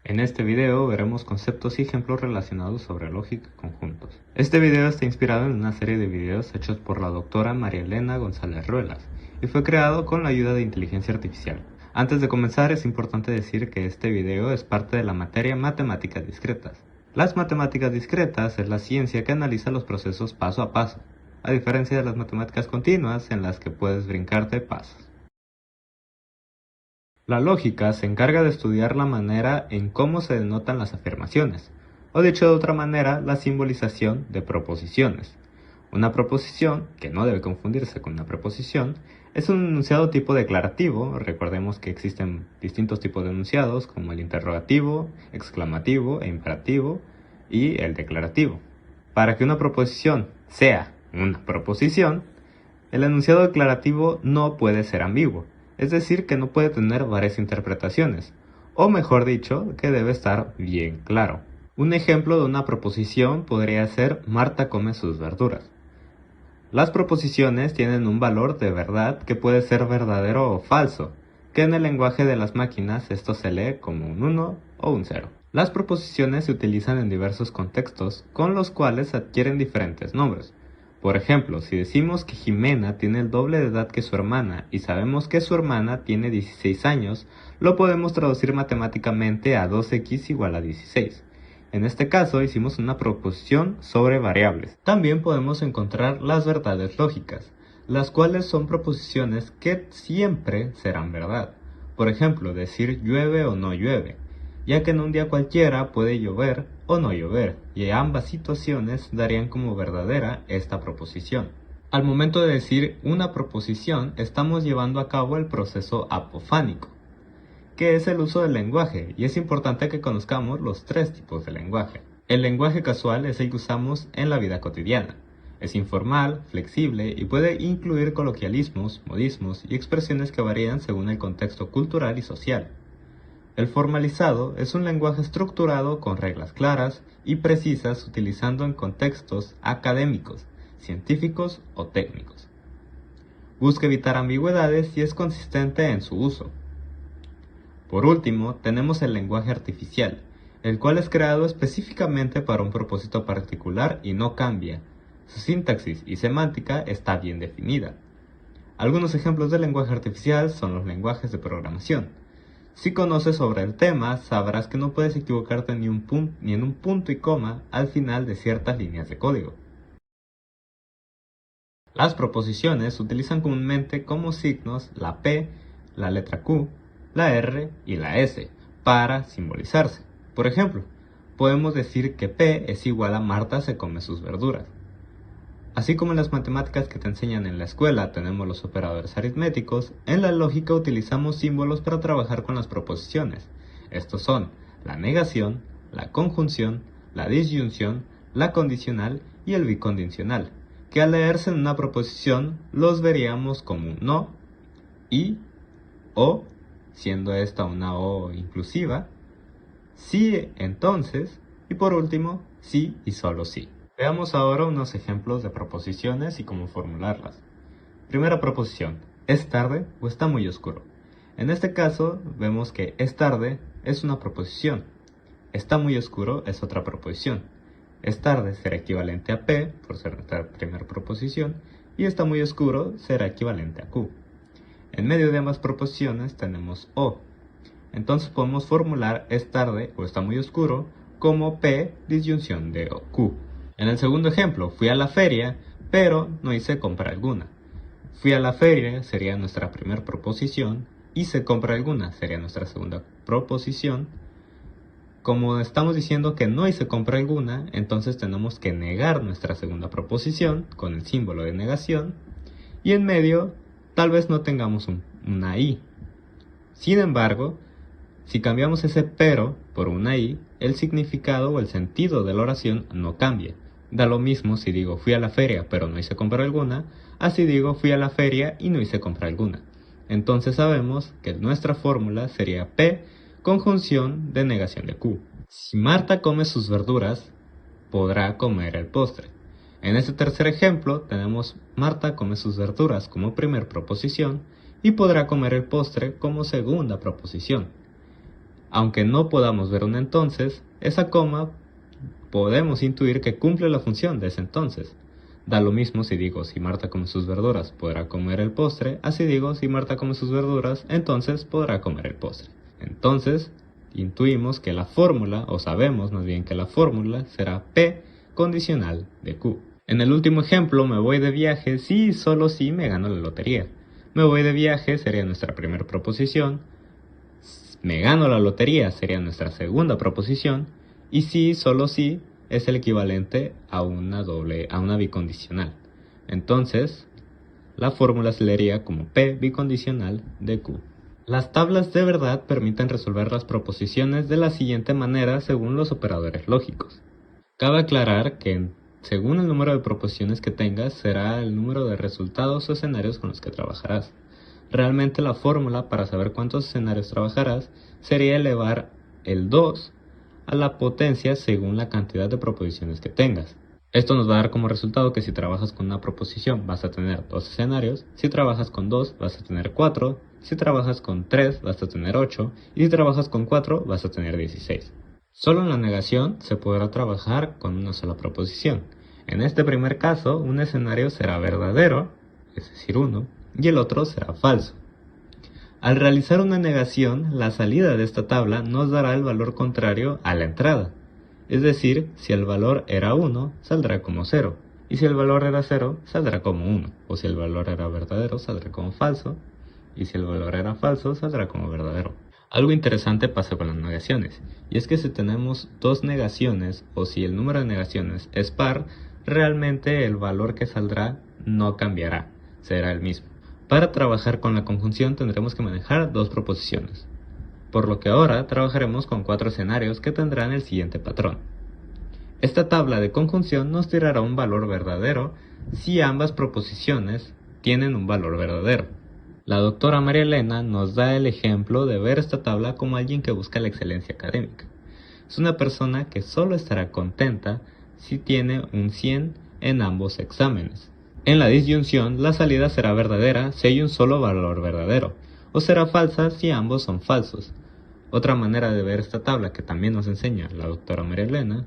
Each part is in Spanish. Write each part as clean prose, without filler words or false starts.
En este video veremos conceptos y ejemplos relacionados sobre lógica y conjuntos. Este video está inspirado en una serie de videos hechos por la doctora María Elena González Ruelas y fue creado con la ayuda de inteligencia artificial. Antes de comenzar es importante decir que este video es parte de la materia matemáticas discretas. Las matemáticas discretas es la ciencia que analiza los procesos paso a paso, a diferencia de las matemáticas continuas en las que puedes brincarte pasos. La lógica se encarga de estudiar la manera en cómo se denotan las afirmaciones, o dicho de otra manera, la simbolización de proposiciones. Una proposición, que no debe confundirse con una preposición, es un enunciado tipo declarativo. Recordemos que existen distintos tipos de enunciados, como el interrogativo, exclamativo e imperativo, y el declarativo. Para que una proposición sea una proposición, el enunciado declarativo no puede ser ambiguo. Es decir, que no puede tener varias interpretaciones, o mejor dicho, que debe estar bien claro. Un ejemplo de una proposición podría ser Marta come sus verduras. Las proposiciones tienen un valor de verdad que puede ser verdadero o falso, que en el lenguaje de las máquinas esto se lee como un 1 o un 0. Las proposiciones se utilizan en diversos contextos, con los cuales adquieren diferentes nombres. Por ejemplo, si decimos que Jimena tiene el doble de edad que su hermana y sabemos que su hermana tiene 16 años, lo podemos traducir matemáticamente a 2x igual a 16. En este caso hicimos una proposición sobre variables. También podemos encontrar las verdades lógicas, las cuales son proposiciones que siempre serán verdad. Por ejemplo, decir llueve o no llueve, ya que en un día cualquiera puede llover o no llover, y ambas situaciones darían como verdadera esta proposición. Al momento de decir una proposición, estamos llevando a cabo el proceso apofánico, que es el uso del lenguaje, y es importante que conozcamos los tres tipos de lenguaje. El lenguaje casual es el que usamos en la vida cotidiana. Es informal, flexible y puede incluir coloquialismos, modismos y expresiones que varían según el contexto cultural y social. El formalizado es un lenguaje estructurado con reglas claras y precisas utilizando en contextos académicos, científicos o técnicos. Busca evitar ambigüedades y es consistente en su uso. Por último, tenemos el lenguaje artificial, el cual es creado específicamente para un propósito particular y no cambia. Su sintaxis y semántica está bien definida. Algunos ejemplos de lenguaje artificial son los lenguajes de programación. Si conoces sobre el tema, sabrás que no puedes equivocarte ni en un punto y coma al final de ciertas líneas de código. Las proposiciones se utilizan comúnmente como signos la P, la letra Q, la R y la S para simbolizarse. Por ejemplo, podemos decir que P es igual a Marta se come sus verduras. Así como en las matemáticas que te enseñan en la escuela tenemos los operadores aritméticos, en la lógica utilizamos símbolos para trabajar con las proposiciones. Estos son la negación, la conjunción, la disyunción, la condicional y el bicondicional, que al leerse en una proposición los veríamos como un no, y, o, siendo esta una o inclusiva, sí entonces, y por último, sí y solo sí. Veamos ahora unos ejemplos de proposiciones y cómo formularlas. Primera proposición, ¿es tarde o está muy oscuro? En este caso vemos que es tarde es una proposición, está muy oscuro es otra proposición. Es tarde será equivalente a P, por ser nuestra primera proposición, y está muy oscuro será equivalente a Q. En medio de ambas proposiciones tenemos O. Entonces podemos formular es tarde o está muy oscuro como P disyunción de Q. En el segundo ejemplo, fui a la feria, pero no hice compra alguna. Fui a la feria sería nuestra primera proposición, hice compra alguna sería nuestra segunda proposición. Como estamos diciendo que no hice compra alguna, entonces tenemos que negar nuestra segunda proposición con el símbolo de negación, y en medio tal vez no tengamos una I. Sin embargo, si cambiamos ese pero por una I, el significado o el sentido de la oración no cambia. Da lo mismo si digo fui a la feria pero no hice compra alguna, así digo fui a la feria y no hice compra alguna. Entonces sabemos que nuestra fórmula sería P conjunción de negación de Q. Si Marta come sus verduras, podrá comer el postre. En este tercer ejemplo tenemos Marta come sus verduras como primer proposición y podrá comer el postre como segunda proposición. Aunque no podamos ver un entonces, esa coma podemos intuir que cumple la función de ese entonces. Da lo mismo si digo si Marta come sus verduras, podrá comer el postre, así digo si Marta come sus verduras, entonces podrá comer el postre. Entonces, intuimos que la fórmula, o sabemos más bien que la fórmula será P condicional de Q. En el último ejemplo, me voy de viaje si y solo si me gano la lotería. Me voy de viaje sería nuestra primera proposición, me gano la lotería sería nuestra segunda proposición, y si, solo si, es el equivalente a una bicondicional. Entonces, la fórmula se leería como P bicondicional de Q. Las tablas de verdad permiten resolver las proposiciones de la siguiente manera según los operadores lógicos. Cabe aclarar que según el número de proposiciones que tengas será el número de resultados o escenarios con los que trabajarás. Realmente la fórmula para saber cuántos escenarios trabajarás sería elevar el 2 a la potencia según la cantidad de proposiciones que tengas. Esto nos va a dar como resultado que si trabajas con una proposición vas a tener 2 escenarios, si trabajas con 2 vas a tener 4, si trabajas con 3 vas a tener 8 y si trabajas con 4 vas a tener 16. Solo en la negación se podrá trabajar con una sola proposición. En este primer caso, un escenario será verdadero, es decir 1, y el otro será falso. Al realizar una negación, la salida de esta tabla nos dará el valor contrario a la entrada. Es decir, si el valor era 1, saldrá como 0, y si el valor era 0, saldrá como 1, o si el valor era verdadero, saldrá como falso, y si el valor era falso, saldrá como verdadero. Algo interesante pasa con las negaciones, y es que si tenemos dos negaciones, o si el número de negaciones es par, realmente el valor que saldrá no cambiará, será el mismo. Para trabajar con la conjunción tendremos que manejar dos proposiciones, por lo que ahora trabajaremos con 4 escenarios que tendrán el siguiente patrón. Esta tabla de conjunción nos tirará un valor verdadero si ambas proposiciones tienen un valor verdadero. La doctora María Elena nos da el ejemplo de ver esta tabla como alguien que busca la excelencia académica. Es una persona que solo estará contenta si tiene un 100 en ambos exámenes. En la disyunción, la salida será verdadera si hay un solo valor verdadero, o será falsa si ambos son falsos. Otra manera de ver esta tabla que también nos enseña la doctora María Elena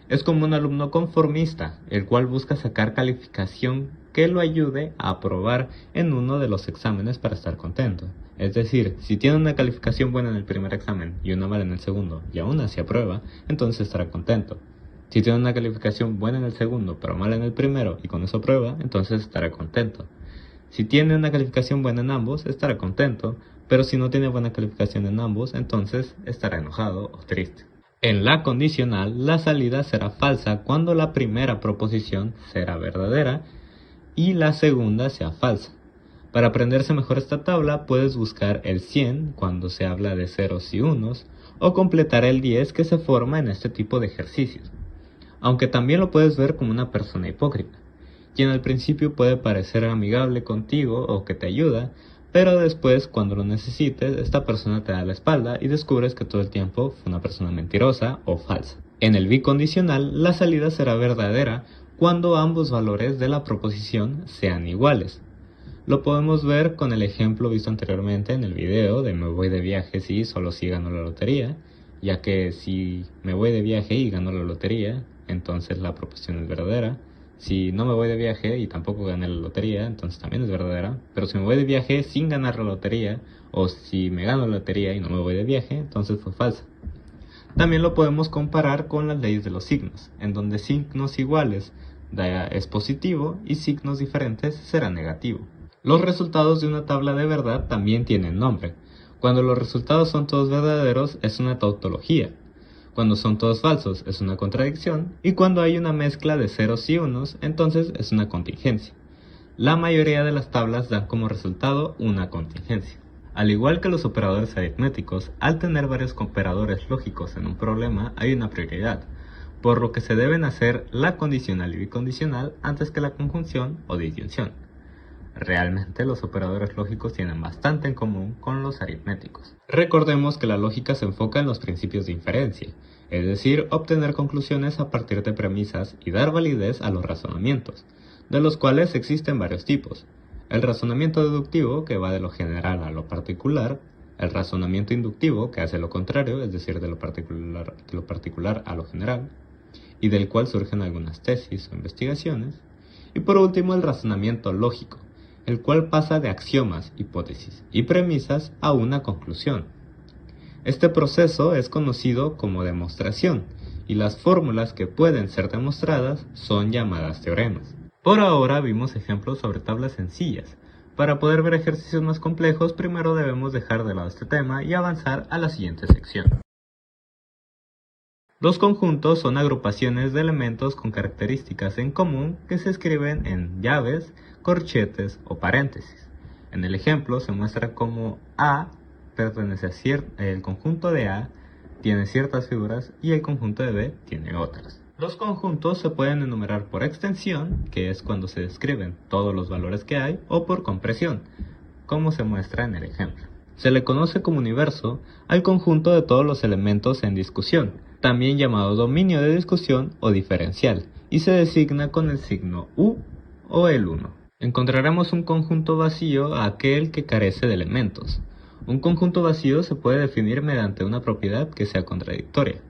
es como un alumno conformista, el cual busca sacar calificación que lo ayude a aprobar en uno de los exámenes para estar contento. Es decir, si tiene una calificación buena en el primer examen y una mala en el segundo, y aún así aprueba, entonces estará contento. Si tiene una calificación buena en el segundo, pero mala en el primero, y con eso aprueba, entonces estará contento. Si tiene una calificación buena en ambos, estará contento, pero si no tiene buena calificación en ambos, entonces estará enojado o triste. En la condicional, la salida será falsa cuando la primera proposición será verdadera y la segunda sea falsa. Para aprenderse mejor esta tabla, puedes buscar el 100 cuando se habla de ceros y unos, o completar el 10 que se forma en este tipo de ejercicios. Aunque también lo puedes ver como una persona hipócrita, quien al principio puede parecer amigable contigo o que te ayuda, pero después, cuando lo necesites, esta persona te da la espalda y descubres que todo el tiempo fue una persona mentirosa o falsa. En el bicondicional, la salida será verdadera cuando ambos valores de la proposición sean iguales. Lo podemos ver con el ejemplo visto anteriormente en el video de me voy de viaje si solo si gano la lotería, ya que si me voy de viaje y gano la lotería, entonces la proposición es verdadera. Si no me voy de viaje y tampoco gané la lotería, entonces también es verdadera. Pero si me voy de viaje sin ganar la lotería, o si me gano la lotería y no me voy de viaje, entonces fue falsa. También lo podemos comparar con las leyes de los signos, en donde signos iguales es positivo y signos diferentes será negativo. Los resultados de una tabla de verdad también tienen nombre. Cuando los resultados son todos verdaderos es una tautología. Cuando son todos falsos es una contradicción, y cuando hay una mezcla de ceros y unos, entonces es una contingencia. La mayoría de las tablas dan como resultado una contingencia. Al igual que los operadores aritméticos, al tener varios operadores lógicos en un problema hay una prioridad, por lo que se deben hacer la condicional y bicondicional antes que la conjunción o disyunción. Realmente los operadores lógicos tienen bastante en común con los aritméticos. Recordemos que la lógica se enfoca en los principios de inferencia, es decir, obtener conclusiones a partir de premisas y dar validez a los razonamientos, de los cuales existen varios tipos. El razonamiento deductivo, que va de lo general a lo particular, el razonamiento inductivo, que hace lo contrario, es decir, de lo particular a lo general, y del cual surgen algunas tesis o investigaciones, y por último el razonamiento lógico, el cual pasa de axiomas, hipótesis y premisas a una conclusión. Este proceso es conocido como demostración, y las fórmulas que pueden ser demostradas son llamadas teoremas. Por ahora vimos ejemplos sobre tablas sencillas. Para poder ver ejercicios más complejos, primero debemos dejar de lado este tema y avanzar a la siguiente sección. Los conjuntos son agrupaciones de elementos con características en común que se escriben en llaves, corchetes o paréntesis. En el ejemplo se muestra cómo A pertenece a el conjunto de A tiene ciertas figuras y el conjunto de B tiene otras. Los conjuntos se pueden enumerar por extensión, que es cuando se describen todos los valores que hay, o por compresión, como se muestra en el ejemplo. Se le conoce como universo al conjunto de todos los elementos en discusión, también llamado dominio de discusión o diferencial, y se designa con el signo U o el 1. Encontraremos un conjunto vacío a aquel que carece de elementos. Un conjunto vacío se puede definir mediante una propiedad que sea contradictoria.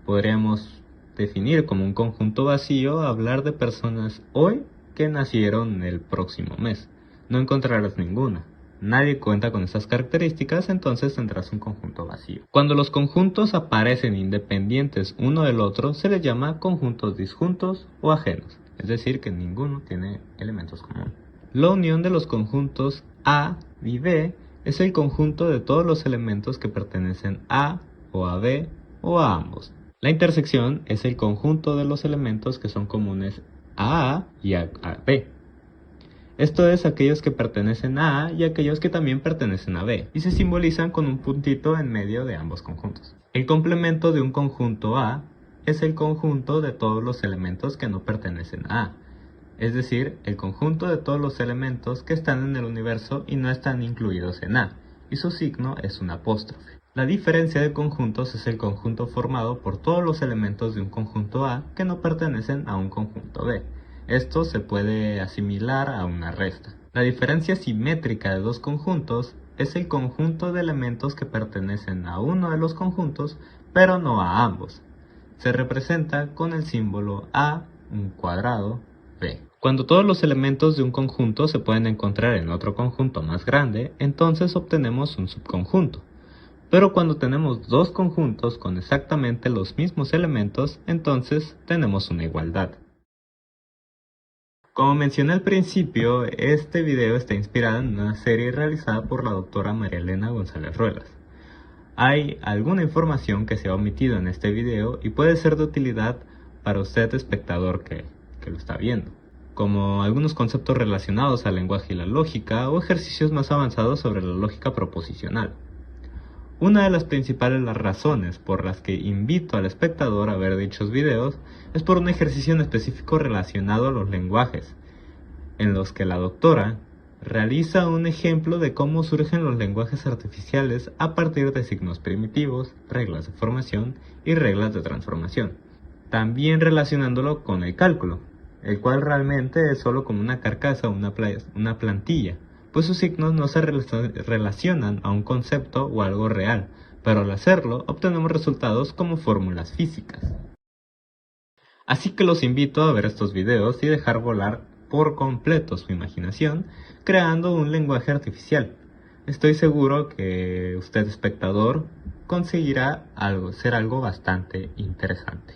Podríamos definir como un conjunto vacío hablar de personas hoy que nacieron el próximo mes. No encontrarás ninguna. Nadie cuenta con esas características, entonces tendrás un conjunto vacío. Cuando los conjuntos aparecen independientes uno del otro, se les llama conjuntos disjuntos o ajenos, es decir, que ninguno tiene elementos comunes. La unión de los conjuntos A y B es el conjunto de todos los elementos que pertenecen a o a B o a ambos. La intersección es el conjunto de los elementos que son comunes a A y a B. Esto es aquellos que pertenecen a A y aquellos que también pertenecen a B, y se simbolizan con un puntito en medio de ambos conjuntos. El complemento de un conjunto A es el conjunto de todos los elementos que no pertenecen a A, es decir, el conjunto de todos los elementos que están en el universo y no están incluidos en A, y su signo es un apóstrofe. La diferencia de conjuntos es el conjunto formado por todos los elementos de un conjunto A que no pertenecen a un conjunto B. Esto se puede asimilar a una resta. La diferencia simétrica de dos conjuntos es el conjunto de elementos que pertenecen a uno de los conjuntos, pero no a ambos. Se representa con el símbolo A, un cuadrado, B. Cuando todos los elementos de un conjunto se pueden encontrar en otro conjunto más grande, entonces obtenemos un subconjunto. Pero cuando tenemos dos conjuntos con exactamente los mismos elementos, entonces tenemos una igualdad. Como mencioné al principio, este video está inspirado en una serie realizada por la doctora María Elena González Ruelas. Hay alguna información que se ha omitido en este video y puede ser de utilidad para usted espectador que lo está viendo, como algunos conceptos relacionados al lenguaje y la lógica o ejercicios más avanzados sobre la lógica proposicional. Una de las principales razones por las que invito al espectador a ver dichos videos es por un ejercicio en específico relacionado a los lenguajes, en los que la doctora realiza un ejemplo de cómo surgen los lenguajes artificiales a partir de signos primitivos, reglas de formación y reglas de transformación, también relacionándolo con el cálculo, el cual realmente es solo como una carcasa o una plantilla, pues sus signos no se relacionan a un concepto o algo real, pero al hacerlo obtenemos resultados como fórmulas físicas. Así que los invito a ver estos videos y dejar volar por completo su imaginación creando un lenguaje artificial. Estoy seguro que usted, espectador, conseguirá ser algo bastante interesante.